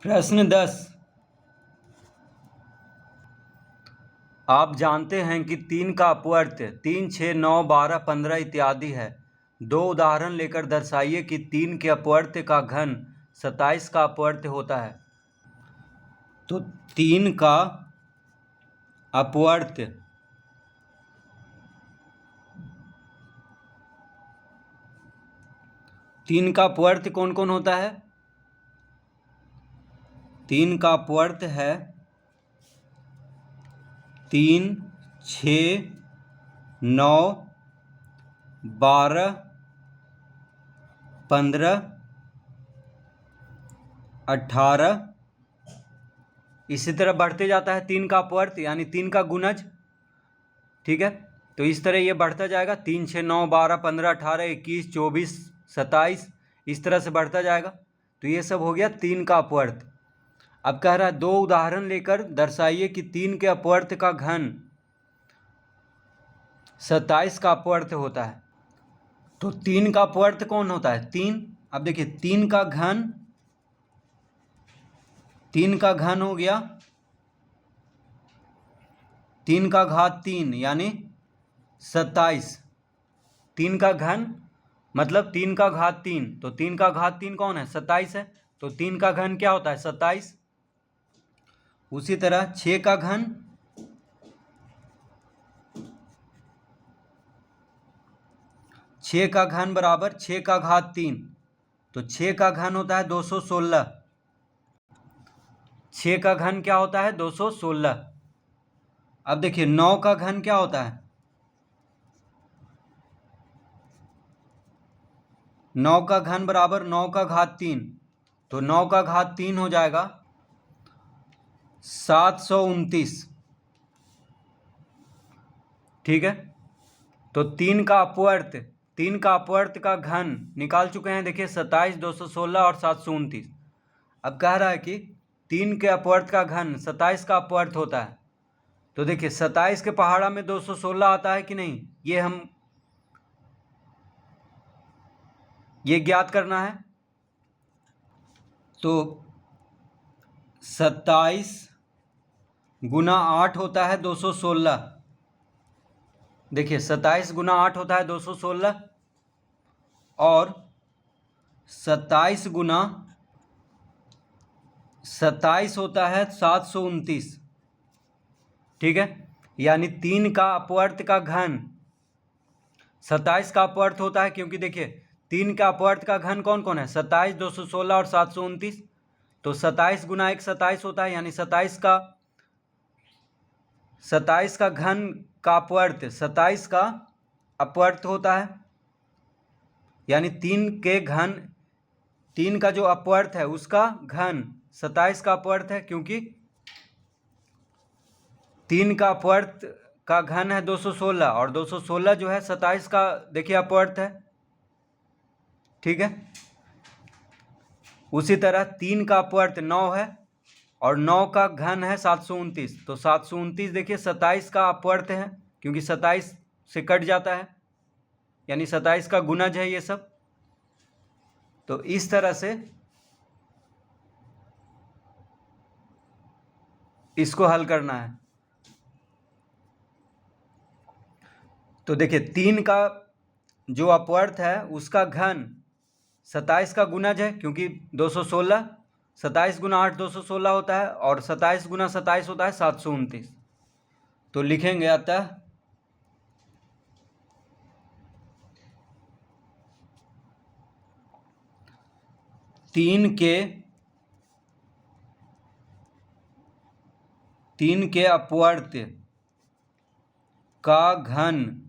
प्रश्न 10। आप जानते हैं कि 3 का अपवर्त्य 3, 6, 9, 12, 15 इत्यादि है। दो उदाहरण लेकर दर्शाइए कि 3 के अपवर्त्य का घन 27 का अपवर्त्य होता है। तो 3 का अपवर्त्य कौन कौन होता है? 3 का अपवर्त्य है 3, 6, 9, 12, 15, 18, इसी तरह बढ़ते जाता है 3 का अपवर्त्य यानी 3 का गुणज। ठीक है, तो इस तरह ये बढ़ता जाएगा 3, 6, 9, 12, 15, 18, 21, 24, 27, इस तरह से बढ़ता जाएगा। तो ये सब हो गया 3 का अपवर्त्य। अब कह रहा है दो उदाहरण लेकर दर्शाइए कि 3 के अपवर्त्य का घन 27 का अपवर्त्य होता है। तो 3 का अपवर्त्य कौन होता है? 3। अब देखिए 3 का घन हो गया 3 का घात 3 यानी 27। 3 का घन मतलब 3 का घात 3, तो 3 का घात 3 कौन है? 27 है। तो 3 का घन क्या होता है? 27। उसी तरह 6 का घन 6 का घन बराबर 6 का घात 3, तो 6 का घन होता है 216। 6 का घन क्या होता है? 216। अब देखिए 9 का घन क्या होता है? 9 का घन बराबर 9 का घात 3, तो 9 का घात 3 हो जाएगा 729। ठीक है, तो 3 का अपवर्त्य का घन निकाल चुके हैं। देखिए 27, 216 और 729। अब कह रहा है कि 3 के अपवर्त्य का घन 27 का अपवर्त्य होता है। तो देखिए 27 के पहाड़ा में 216 आता है कि नहीं, ये ज्ञात करना है। तो 27 गुना 8 होता है 216। देखिए 27 गुना 8 होता है 216 और 27 गुना 27 होता है 729। ठीक है, यानी 3 का अपवर्त्य का घन 27 का अपवर्त्य होता है, क्योंकि देखिए 3 का अपवर्त्य का घन कौन कौन है? 27, 216 और 729। तो 27 गुना 1 27 होता है, यानी 27 का घन का अपवर्त्य 27 का अपवर्त्य होता है, यानी 3 का जो अपवर्त्य है उसका घन 27 का अपवर्त्य है, क्योंकि 3 का अपवर्त्य का घन है 216 और 216 जो है 27 का देखिए अपवर्त्य है। ठीक है, उसी तरह 3 का अपवर्त्य 9 है और 9 का घन है 729, तो 729 देखिए 27 का अपवर्त्य है, क्योंकि 27 से कट जाता है, यानी 27 का गुणज है ये सब। तो इस तरह से इसको हल करना है। तो देखिए 3 का जो अपवर्त्य है उसका घन 27 का गुणज है, क्योंकि 216, 27 गुना 8 216 होता है और 27 गुना 27 होता है 729। तो लिखेंगे अतः 3 के अपवर्त्य का घन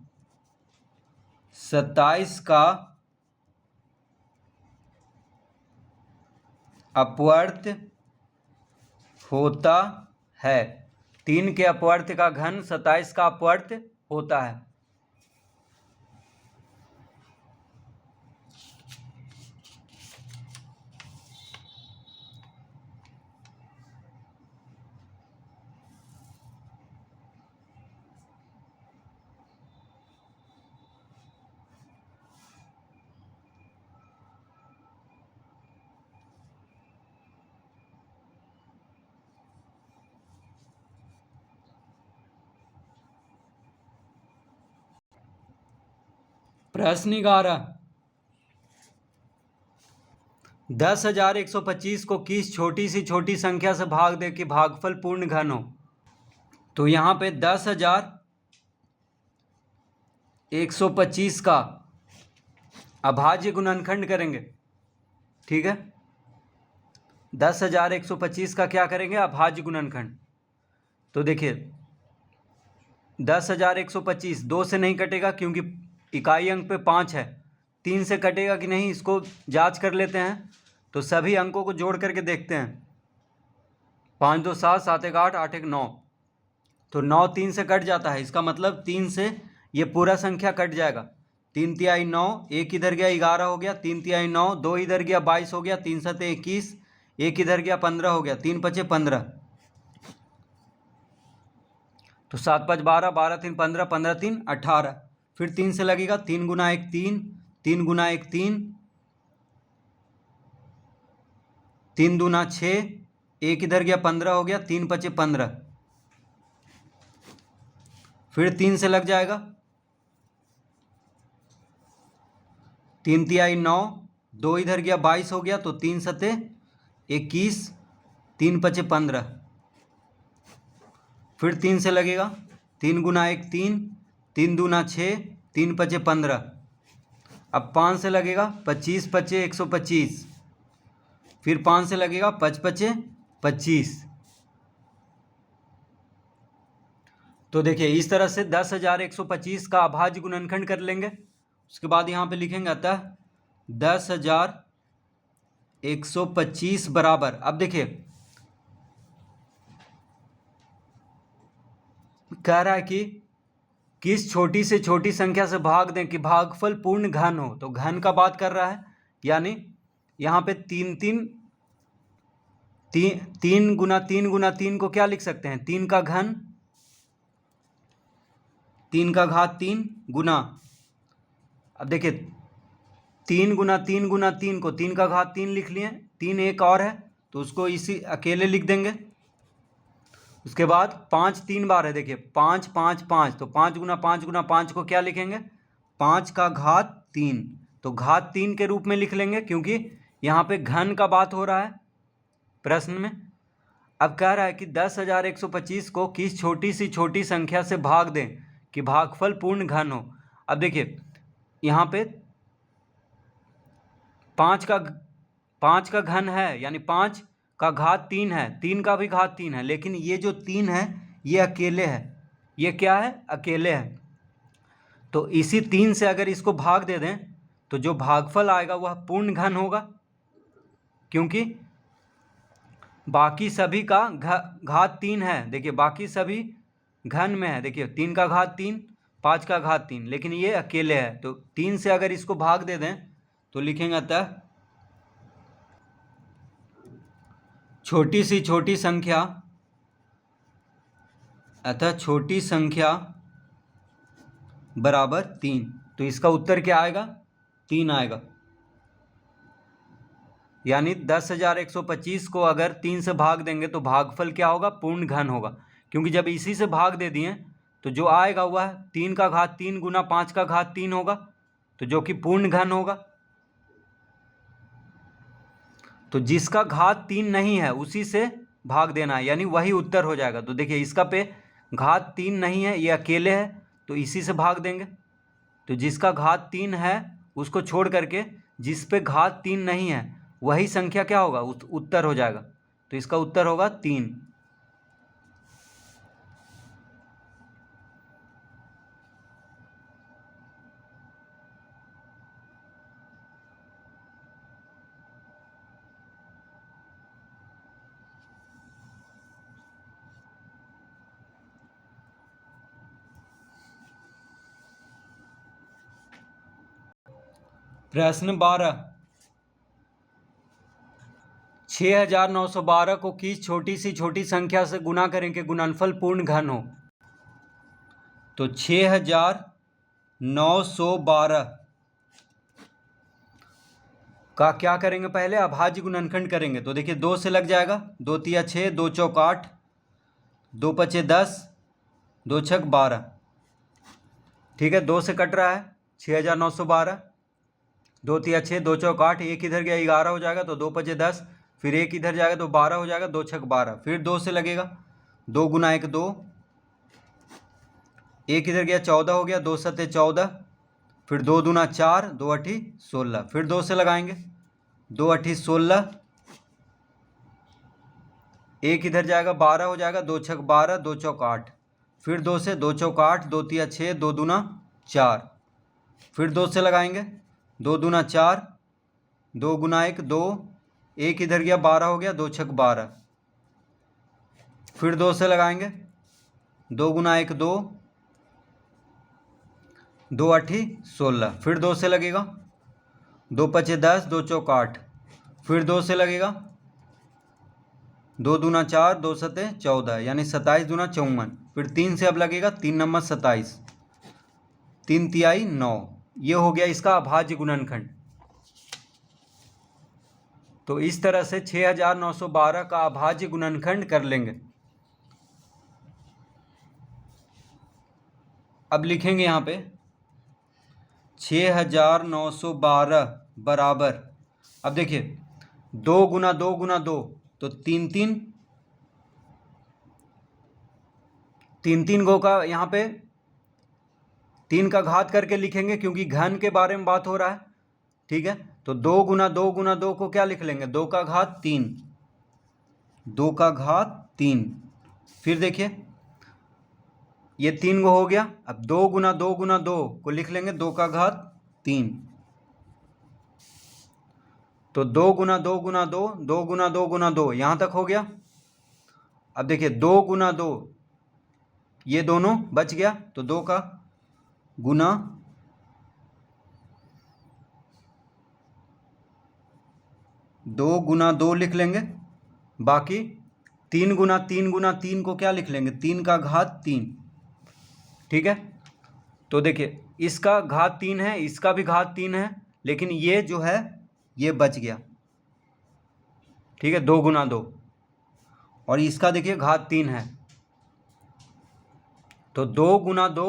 27 का अपवर्त्य होता है। 3 के अपवर्त्य का घन 27 का अपवर्त्य होता है। प्रश्न 11, 10,125 को किस छोटी सी छोटी संख्या से भाग दे कि भागफल पूर्ण घन हो। तो यहाँ पे 10,125 का अभाज्य गुणनखंड करेंगे। ठीक है, 10,125 का क्या करेंगे, अभाज्य गुणनखंड। तो देखिए 10,125 2 से नहीं कटेगा क्योंकि इकाई अंक पे 5 है। 3 से कटेगा कि नहीं इसको जांच कर लेते हैं। तो सभी अंकों को जोड़ करके देखते हैं। 5 2 7, 7 1 8, 8 1 9। तो 9 3 से कट जाता है, इसका मतलब 3 से ये पूरा संख्या कट जाएगा। 3 तिहाई 9, एक इधर गया 11 हो गया, 3 तिहाई 9, 2 इधर गया 22 हो गया, 3 सते 21, एक इधर गया 15 हो गया, 3 पचे 15। तो 7 5 12, 12 3 15, 15 3 18। फिर 3 से लगेगा, 3 गुना 1 3, 3 गुना 1 3, 3 दूना 6, एक इधर गया 15 हो गया, 3 पचे 15। फिर 3 से लग जाएगा, 3 तिहाई 9, 2 इधर गया 22 हो गया, तो 3 सते 21, 3 पचे 15। फिर 3 से लगेगा, 3 गुना 1 3, 3 दूना 6, 3 पचे 15। अब 5 से लगेगा, 25 पचे 125। फिर 5 से लगेगा, 5 पचे 25। तो देखिए इस तरह से 10,125 का अभाज्य गुणनखंड कर लेंगे। उसके बाद यहाँ पे लिखेंगे अतः 10,125 बराबर, अब देखिए कह रहा है कि किस छोटी से छोटी संख्या से भाग दें कि भागफल पूर्ण घन हो। तो घन का बात कर रहा है, यानी यहाँ पे 3 गुना 3 गुना 3 को क्या लिख सकते हैं, 3 का घन, 3 का घात 3 गुना, अब देखिए 3 गुना 3 गुना 3 को 3 का घात 3 लिख लिए, 3 एक और है तो उसको इसी अकेले लिख देंगे। उसके बाद 5 3 बार है, देखिए 5 5 5, तो 5 गुना 5 गुना 5 को क्या लिखेंगे, 5 का घात 3, तो घात 3 के रूप में लिख लेंगे क्योंकि यहाँ पे घन का बात हो रहा है प्रश्न में। अब कह रहा है कि 10,125 को किस छोटी सी छोटी संख्या से भाग दें कि भागफल पूर्ण घन हो। अब देखिए यहाँ पे 5 का घन है, यानी 5 का घात 3 है, 3 का भी घात 3 है, लेकिन ये जो 3 है ये अकेले है, ये क्या है, अकेले है। तो इसी 3 से अगर इसको भाग दे दें तो जो भागफल आएगा वह पूर्ण घन होगा, क्योंकि बाकी सभी का घात 3 है। देखिए बाकी सभी घन में है, देखिए 3 का घात 3, 5 का घात 3, लेकिन ये अकेले है। तो 3 से अगर इसको भाग दे दें तो लिखेंगे अतः छोटी सी छोटी संख्या, अतः छोटी संख्या बराबर 3। तो इसका उत्तर क्या आएगा, 3 आएगा। यानी 10,125 को अगर 3 से भाग देंगे तो भागफल क्या होगा, पूर्ण घन होगा, क्योंकि जब इसी से भाग दे दिए तो जो आएगा वह 3 का घात 3 गुना 5 का घात 3 होगा, तो जो कि पूर्ण घन होगा। तो जिसका घात 3 नहीं है उसी से भाग देना है, यानी वही उत्तर हो जाएगा। तो देखिए इसका पे घात 3 नहीं है, ये अकेले है, तो इसी से भाग देंगे। तो जिसका घात 3 है उसको छोड़ करके जिस पे घात 3 नहीं है वही संख्या क्या होगा, उत्तर हो जाएगा। तो इसका उत्तर होगा 3। प्रश्न 12, 6,912 को किस छोटी सी छोटी संख्या से गुना करें कि गुणनफल पूर्ण घन हो। तो 6,912 का क्या करेंगे, पहले अभाज्य गुणनखंड करेंगे। तो देखिए 2 से लग जाएगा, 2 तिया 6, 2 चौक 8, 2 पचे 10, 2 छक 12। ठीक है, 2 से कट रहा है, 6912, 2 तिया 6, 2 चौक 8, एक इधर गया 11 हो जाएगा, तो 2 पचे 10, फिर एक इधर जाएगा तो 12 हो जाएगा, 2 छक 12, फिर 2 से लगेगा, 2 गुना 1 2, एक इधर गया 14 हो गया, 2 सत्ते 14, फिर 2 दूना 4, 2 अठी 16, फिर 2 से लगाएंगे, 2 अठी 16, एक इधर जाएगा 12 हो जाएगा, 2 छक 12, 2 चौक 8, फिर 2 से, 2 चौक 8, 2 तिया 6, 2 दूना 4, फिर 2 से लगाएंगे, 2 दूना 4, 2 गुना 1 2, एक इधर गया 12 हो गया, 2 छक 12, फिर 2 से लगाएंगे, 2 गुना 1 2, 2 अठी 16, फिर 2 से लगेगा, 2 पचे 10, 2 चौक 8, फिर 2 से लगेगा, 2 दूना 4, 2 सत्ते 14, यानी 27 दूना 54, फिर 3 से अब लगेगा, 3 नंबर 27, 3 तिहाई 9, ये हो गया इसका अभाज्य गुणनखंड। तो इस तरह से 6912 का अभाज्य गुणनखंड कर लेंगे। अब लिखेंगे यहाँ पे 6912 बराबर, अब देखिए 2 गुना 2 गुना 2 तो 3 3, 3 3 गो का यहाँ पे 3 का घात करके लिखेंगे क्योंकि घन के बारे में बात हो रहा है, ठीक है। तो 2 गुना 2 गुना 2 को क्या लिख लेंगे, 2 का घात 3, 2 का घात 3, फिर देखिए ये 3 गो हो गया, अब 2 गुना 2 गुना 2 को लिख लेंगे 2 का घात 3, तो 2 गुना 2 गुना 2, 2 गुना 2 गुना 2 यहाँ तक हो गया। अब देखिए 2 गुना 2, ये दोनों बच गया, तो 2 का गुना 2 गुना 2 लिख लेंगे, बाकी 3 गुना 3 गुना 3 को क्या लिख लेंगे, 3 का घात 3, ठीक है। तो देखिए इसका घात 3 है, इसका भी घात 3 है, लेकिन ये जो है ये बच गया, ठीक है, 2 गुना 2, और इसका देखिए घात 3 है, तो 2 गुना 2,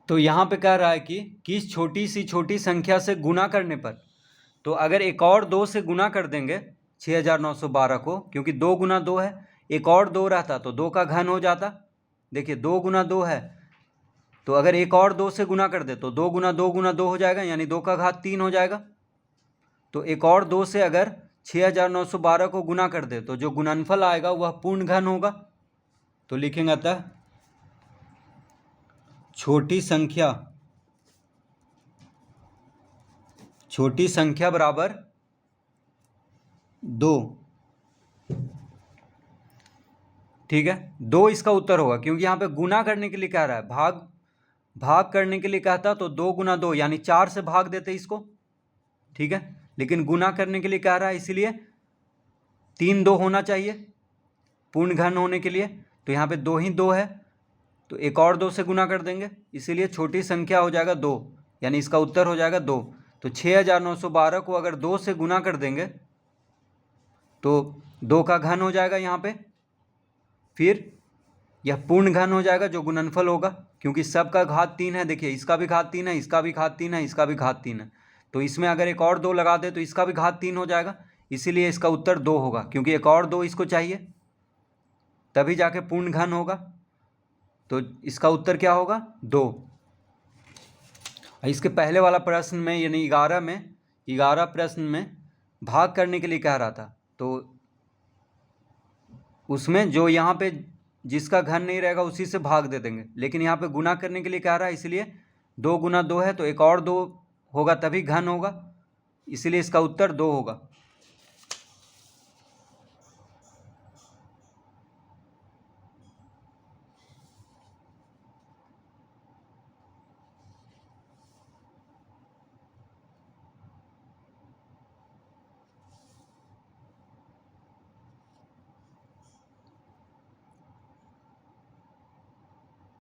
तो यहाँ पे कह रहा है कि किस छोटी सी छोटी संख्या से गुना करने पर, तो अगर एक और 2 से गुना कर देंगे 6912 को, क्योंकि 2 गुना 2 है, एक और 2 रहता तो 2 का घन हो जाता, देखिए 2 गुना 2 है, तो अगर एक और 2 से गुना कर दे तो 2 गुना 2 गुना 2 हो जाएगा, यानी 2 का घात 3 हो जाएगा। तो एक और 2 से अगर 6912 को गुना कर दे तो जो गुणनफल आएगा वह पूर्ण घन होगा। तो लिखेंगे अतः छोटी संख्या बराबर 2, ठीक है, 2 इसका उत्तर होगा, क्योंकि यहाँ पे गुना करने के लिए कह रहा है, भाग करने के लिए कहता तो 2 गुना 2 यानी 4 से भाग देते इसको, ठीक है, लेकिन गुना करने के लिए कह रहा है, इसीलिए 3 2 होना चाहिए पूर्ण घन होने के लिए, तो यहाँ पे 2 ही 2 है, तो एक और 2 से गुना कर देंगे, इसीलिए छोटी संख्या हो जाएगा 2, यानी इसका उत्तर हो जाएगा 2। तो 6912 को अगर 2 से गुना कर देंगे तो 2 का घन हो जाएगा यहाँ पे, फिर यह पूर्ण घन हो जाएगा जो गुणनफल होगा, क्योंकि सबका घात 3 है, देखिए इसका भी घात 3 है, इसका भी घात 3 है, इसका भी घात 3 है, तो इसमें अगर एक और 2 लगा दे तो इसका भी घात 3 हो जाएगा, इसीलिए इसका उत्तर 2 होगा, क्योंकि एक और 2 इसको चाहिए तभी जाके पूर्ण घन होगा, तो इसका उत्तर क्या होगा 2। इसके पहले वाला प्रश्न में यानी 11 प्रश्न में भाग करने के लिए कह रहा था, तो उसमें जो यहाँ पे जिसका घन नहीं रहेगा उसी से भाग दे देंगे, लेकिन यहाँ पे गुना करने के लिए कह रहा है, इसलिए 2 गुना 2 है, तो एक और 2 होगा तभी घन होगा, इसलिए इसका उत्तर 2 होगा।